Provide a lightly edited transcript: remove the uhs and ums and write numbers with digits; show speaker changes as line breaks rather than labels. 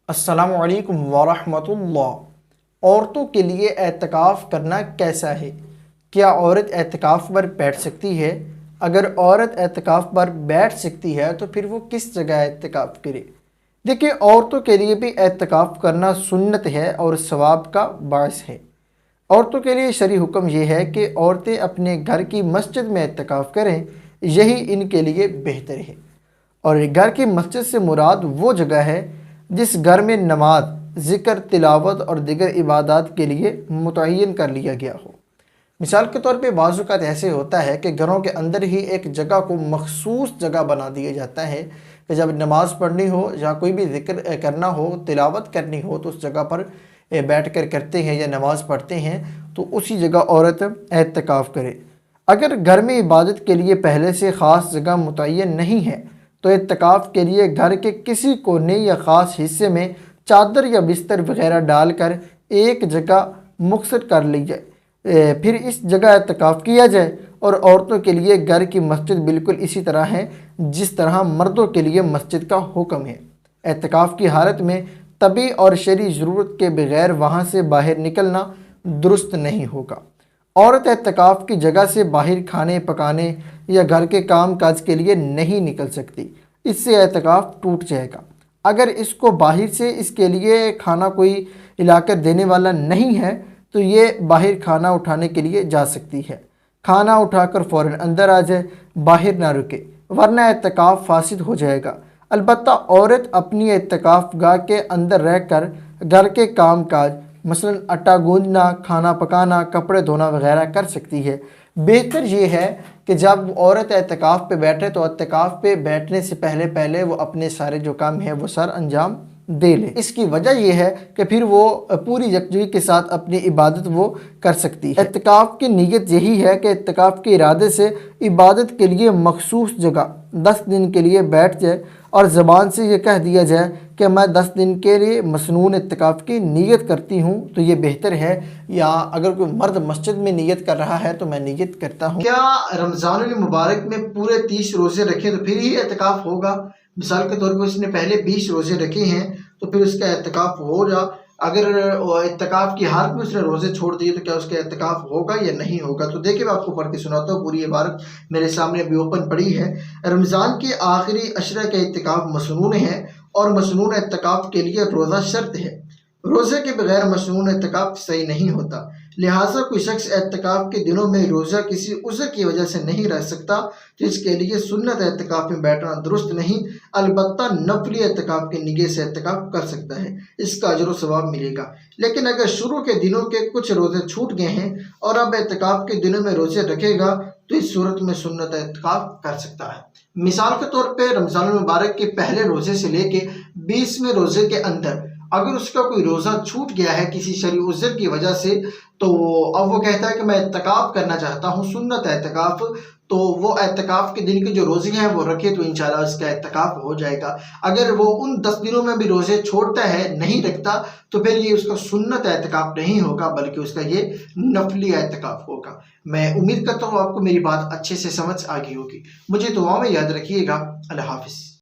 अस्सलामु अलैकुम वरहमतुल्लाह। औरतों के लिए एतकाफ़ करना कैसा है? क्या औरत एतकाफ़ पर बैठ सकती है? अगर औरत एतकाफ़ पर बैठ सकती है तो फिर वो किस जगह एतकाफ़ करे? देखिए, औरतों के लिए भी एतकाफ़ करना सुन्नत है और सवाब का बायस है। औरतों के लिए शरई हुक्म यह है कि औरतें अपने घर की मस्जिद में एतकाफ़ करें, यही इनके लिए बेहतर है। और घर की मस्जिद से मुराद वो जगह है जिस घर में नमाज, ज़िक्र, तिलावत और दीगर इबादत के लिए मुतय्यन कर लिया गया हो। मिसाल के तौर पे बाज़ औक़ात ऐसे होता है कि घरों के अंदर ही एक जगह को मखसूस जगह बना दिया जाता है कि जब नमाज़ पढ़नी हो या कोई भी ज़िक्र करना हो, तिलावत करनी हो तो उस जगह पर बैठ कर करते हैं या नमाज़ पढ़ते हैं, तो उसी जगह औरत एतकाफ़ करे। अगर घर में इबादत के लिए पहले से ख़ास जगह मुतय्यन नहीं है तो एतकाफ़ के लिए घर के किसी कोने या ख़ास हिस्से में चादर या बिस्तर वगैरह डालकर एक जगह मुखसर कर ली जाए, फिर इस जगह एतकाफ़ किया जाए। और औरतों के लिए घर की मस्जिद बिल्कुल इसी तरह है जिस तरह मर्दों के लिए मस्जिद का हुक्म है। एतकाफ़ की हालत में तबी और शरई ज़रूरत के बगैर वहाँ से बाहर निकलना दुरुस्त नहीं होगा। औरत एतकाफ़ की जगह से बाहर खाने पकाने या घर के काम काज के लिए नहीं निकल सकती, इससे एतकाफ़ टूट जाएगा। अगर इसको बाहर से इसके लिए खाना कोई इलाकर देने वाला नहीं है तो ये बाहर खाना उठाने के लिए जा सकती है। खाना उठाकर फ़ौरन अंदर आ जाए, बाहर ना रुके, वरना एतकाफ़ फासिद हो जाएगा। अलबत्ता औरत अपनी एतकाफ़ गाह के अंदर रहकर घर के काम काज मसलन आटा गूंदना, खाना पकाना, कपड़े धोना वगैरह कर सकती है। बेहतर ये है कि जब औरत एतकाफ़ पे बैठे तो एतकाफ़ पे बैठने से पहले पहले वो अपने सारे जो काम है वो सर अंजाम दे ले। इसकी वजह यह है कि फिर वो पूरी यकजही के साथ अपनी इबादत वो कर सकती है। एतकाफ़ की नीयत यही है कि एतकाफ़ के इरादे से इबादत के लिए मखसूस जगह 10 दिन के लिए बैठ जाए और ज़बान से ये कह दिया जाए कि मैं 10 दिन के लिए मसनून एतकाफ़ की नीयत करती हूँ, तो ये बेहतर है। या अगर कोई मर्द मस्जिद में नीयत कर रहा है तो मैं नीयत करता हूँ। क्या रमज़ानुल मुबारक में पूरे 30 रोज़े रखे तो फिर ही एतकाफ़ होगा? मिसाल के तौर पर उसने पहले 20 रोज़े रखे हैं तो फिर उसका एतकाफ़ हो जा। अगर एतकाफ़ की हालत में उसने रोज़े छोड़ दिए तो क्या उसका एतकाफ़ होगा या नहीं होगा? तो देखिए, मैं आपको पढ़ के सुनाता हूँ। पूरी इबारत मेरे सामने अभी ओपन पड़ी है। रमज़ान के आखिरी अशरा का एतकाफ़ मसनून है और मसनून एतकाफ़ के लिए रोज़ा शर्त है। रोज़े के बगैर मसनून एतकाफ़ सही नहीं होता। लिहाजा कोई शख्स एतकाफ़ के दिनों में रोज़ा किसी उज़्र की वजह से नहीं रह सकता तो इसके लिए सुन्नत एतकाफ़ में बैठना दुरुस्त नहीं, अलबत्ता नफली एतकाफ़ की नियत से एतकाफ़ कर सकता है, इसका अजर व सवाब मिलेगा। लेकिन अगर शुरू के दिनों के कुछ रोज़े छूट गए हैं और अब एतकाफ़ के दिनों में रोज़े रखेगा तो इस सूरत में सुन्नत एतकाफ़ कर सकता है। मिसाल के तौर पर रमज़ान मुबारक के पहले रोज़े से लेके 20वें रोज़े के अंदर अगर उसका कोई रोज़ा छूट गया है किसी शरई उज़्र की वजह से, तो अब वो कहता है कि मैं एतकाफ़ करना चाहता हूँ, सुन्नत एतकाफ़, तो वो एतकाफ़ के दिन के जो रोज़े हैं वो रखे तो इंशाअल्लाह उसका एतकाफ़ हो जाएगा। अगर वो उन 10 दिनों में भी रोज़े छोड़ता है, नहीं रखता, तो फिर ये उसका सुन्नत एतकाफ़ नहीं होगा बल्कि उसका ये नफली एतकाफ़ होगा। मैं उम्मीद करता हूँ आपको मेरी बात अच्छे से समझ आ गई होगी। मुझे दुआ में याद रखिएगा। अल्लाह हाफ़िज़।